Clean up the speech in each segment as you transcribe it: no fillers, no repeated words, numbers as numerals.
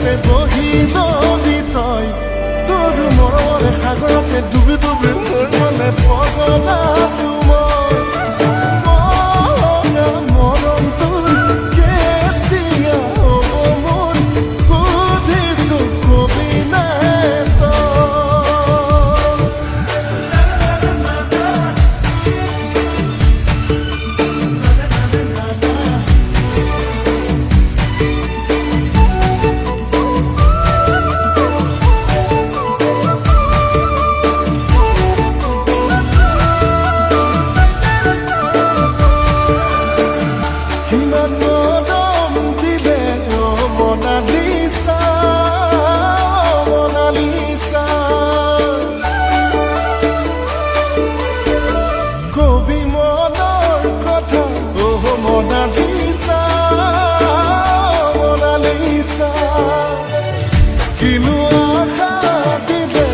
তীৰতে বহি লবি তই তোৰ মৰমৰে সাগৰতে ডুবি ডুবি মোৰ মনে পগলা মই মৰম তোৰ কেতিয়া হ'ব মোৰ সুধিছো কবি নাই তই কিমান মৰম দিলে মনালিছা মনালিছা কবি মনৰ কথা মনালিছা মনালিছা কিনো আশা দিলে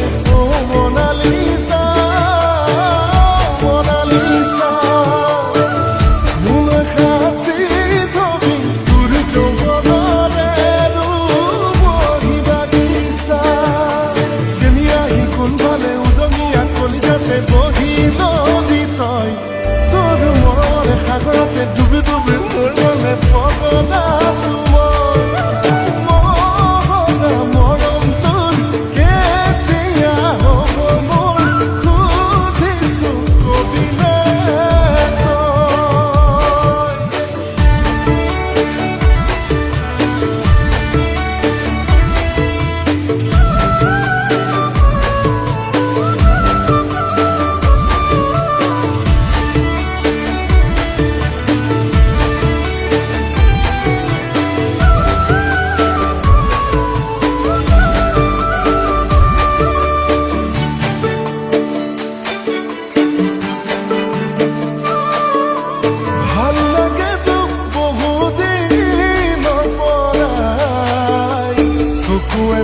মনালিছা মনালিছা বহি লবি তই তোৰ মৰমৰে সাগৰতে ডুবি ডুবি মোৰ মনে পগলা মৰম তোৰ কেতিয়া হ'ব মোৰ সুধিছো কবি নাই তই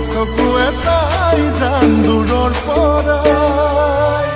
চকুৱে চাই যাম দূৰৰ পৰাই